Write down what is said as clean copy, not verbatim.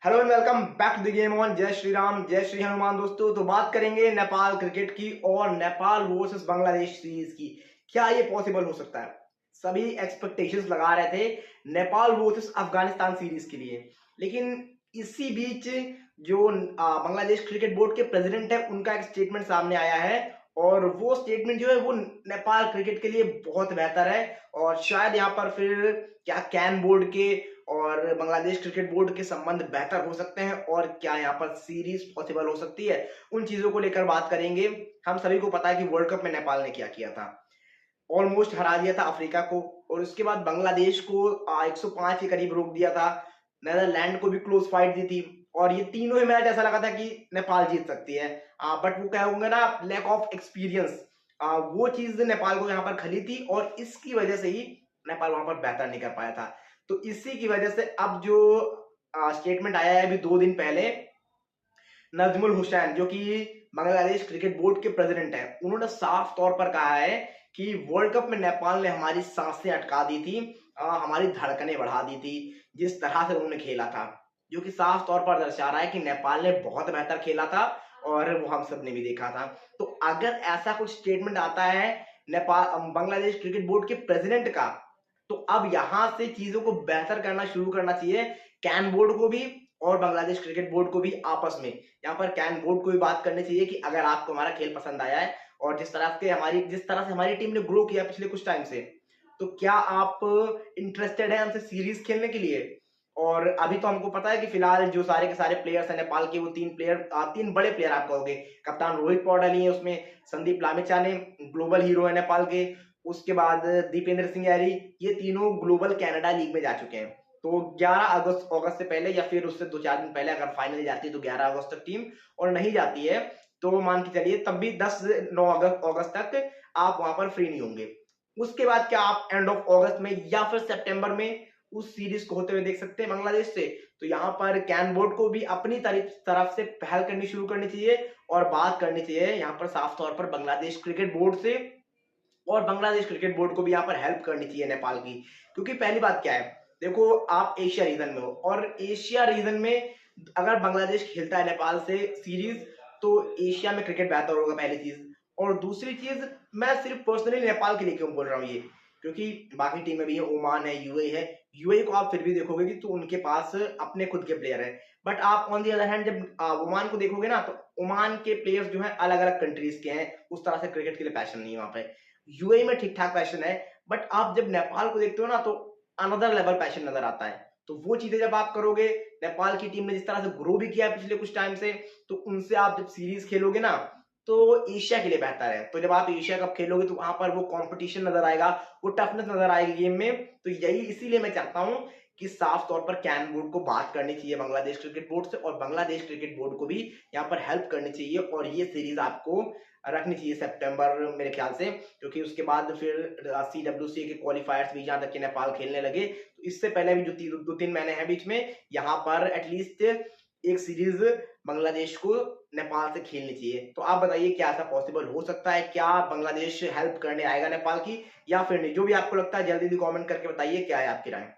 Hello and welcome back to the game on. जय श्री राम, जय श्री हनुमान। दोस्तों तो बात करेंगे नेपाल क्रिकेट की और नेपाल वर्सेस बांग्लादेश सीरीज की। क्या ये पॉसिबल हो सकता है? सभी एक्सपेक्टेशंस लगा रहे थे नेपाल वर्सेस अफगानिस्तान सीरीज के लिए, लेकिन इसी बीच जो बांग्लादेश क्रिकेट बोर्ड के प्रेसिडेंट है उनका एक स्टेटमेंट सामने आया है और वो स्टेटमेंट जो है वो नेपाल क्रिकेट के लिए बहुत बेहतर है। और शायद यहाँ पर फिर क्या कैन बोर्ड के और बांग्लादेश क्रिकेट बोर्ड के संबंध बेहतर हो सकते हैं और क्या यहाँ पर सीरीज पॉसिबल हो सकती है, उन चीजों को लेकर बात करेंगे। हम सभी को पता है कि वर्ल्ड कप में नेपाल ने क्या किया था, ऑलमोस्ट हरा दिया था अफ्रीका को और उसके बाद बांग्लादेश को 105 के करीब रोक दिया था। नेदरलैंड को भी क्लोज फाइट दी थी और ये तीनों ही मैच ऐसा लगा था कि नेपाल जीत सकती है। बट वो क्या होंगे ना, लैक ऑफ एक्सपीरियंस, वो चीज नेपाल को यहाँ पर खली थी और इसकी वजह से ही नेपाल वहां पर बेहतर नहीं कर पाया था। तो इसी की वजह से अब जो स्टेटमेंट आया है अभी 2 दिन पहले, नजमुल हुसैन जो कि बांग्लादेश क्रिकेट बोर्ड के प्रेसिडेंट हैं, उन्होंने साफ तौर पर कहा है कि वर्ल्ड कप में नेपाल ने हमारी सांसें अटका दी थी, हमारी धड़कनें बढ़ा दी थी जिस तरह से उन्होंने खेला था, जो कि साफ तौर पर दर्शा रहा है कि नेपाल ने बहुत बेहतर खेला था और वो हम सब ने भी देखा था। तो अगर ऐसा कुछ स्टेटमेंट आता है नेपाल बांग्लादेश क्रिकेट बोर्ड के प्रेसिडेंट का, तो अब यहां से चीजों को बेहतर करना शुरू करना चाहिए कैन बोर्ड को भी और बांग्लादेश क्रिकेट बोर्ड को भी आपस में। यहाँ पर कैन बोर्ड को भी बात करनी चाहिए कि अगर आपको हमारा खेल पसंद आया है और जिस तरह से हमारी टीम ने ग्रो किया पिछले कुछ टाइम से, तो क्या आप इंटरेस्टेड है हमसे सीरीज खेलने के लिए? और अभी तो हमको पता है कि फिलहाल जो सारे के सारे प्लेयर्स हैं नेपाल के, वो 3 बड़े प्लेयर आप कहोगे। कप्तान रोहित पौडल ही है उसमें, संदीप लामिछाने ग्लोबल हीरो है नेपाल के, उसके बाद दीपेंद्र सिंह यारी, ये तीनों ग्लोबल कनाडा लीग में जा चुके हैं। तो 11 अगस्त से पहले या फिर उससे 2-4 दिन पहले अगर फाइनल जाती है तो 11 अगस्त तक टीम, और नहीं जाती है तो मान के चलिए तब भी 10-9 अगस्त तक आप वहां पर फ्री नहीं होंगे। उसके बाद क्या आप एंड ऑफ अगस्त में या फिर सितंबर में उस सीरीज को होते हुए देख सकते हैं बांग्लादेश से? तो यहाँ पर कैन बोर्ड को भी अपनी तरफ से पहल करनी शुरू करनी चाहिए और बात करनी चाहिए यहाँ पर साफ तौर पर बांग्लादेश क्रिकेट बोर्ड से, और बांग्लादेश क्रिकेट बोर्ड को भी यहाँ पर हेल्प करनी चाहिए नेपाल की। क्योंकि पहली बात क्या है, देखो आप एशिया रीजन में हो और एशिया रीजन में अगर बांग्लादेश खेलता है नेपाल से सीरीज, तो एशिया में क्रिकेट बेहतर होगा, पहली चीज। और दूसरी चीज, मैं सिर्फ पर्सनली नेपाल के लिए क्यों बोल रहा हूँ ये, क्योंकि बाकी टीमें भी है, ओमान है, यूएई है। यूएई को आप फिर भी देखोगे कि तो उनके पास अपने खुद के प्लेयर है, बट आप ऑन दी अदर हैंड जब ओमान को देखोगे ना, तो ओमान के प्लेयर्स जो है अलग अलग कंट्रीज के हैं, उस तरह से क्रिकेट के लिए पैशन नहीं है वहां पे। यूएई में ठीक ठाक पैशन है, बट आप जब नेपाल को देखते हो ना, तो अनदर लेवल पैशन नजर आता है। तो वो चीजें जब आप करोगे, नेपाल की टीम ने जिस तरह से ग्रो भी किया है पिछले कुछ टाइम से, तो उनसे आप जब सीरीज खेलोगे ना, तो एशिया के लिए बेहतर है। तो जब आप एशिया कप खेलोगे तो वहां पर वो कंपटीशन नजर आएगा, वो टफनेस नजर आएगी गेम में। तो यही इसीलिए मैं चाहता हूं कि साफ तौर पर कैन बोर्ड को बात करनी चाहिए बांग्लादेश क्रिकेट बोर्ड से, और बांग्लादेश क्रिकेट बोर्ड को भी यहाँ पर हेल्प करनी चाहिए और ये सीरीज आपको रखनी चाहिए सितंबर मेरे ख्याल से, क्योंकि उसके बाद फिर CWC के क्वालिफायर्स भी जहां तक कि नेपाल खेलने लगे, तो इससे पहले भी जो 2-3 महीने हैं बीच में, यहाँ पर एटलीस्ट एक सीरीज बांग्लादेश को नेपाल से खेलनी चाहिए। तो आप बताइए क्या ऐसा पॉसिबल हो सकता है? क्या बांग्लादेश हेल्प करने आएगा नेपाल की या फिर नहीं? जो भी आपको लगता है जल्दी जल्दी कमेंट करके बताइए, क्या है आपकी राय।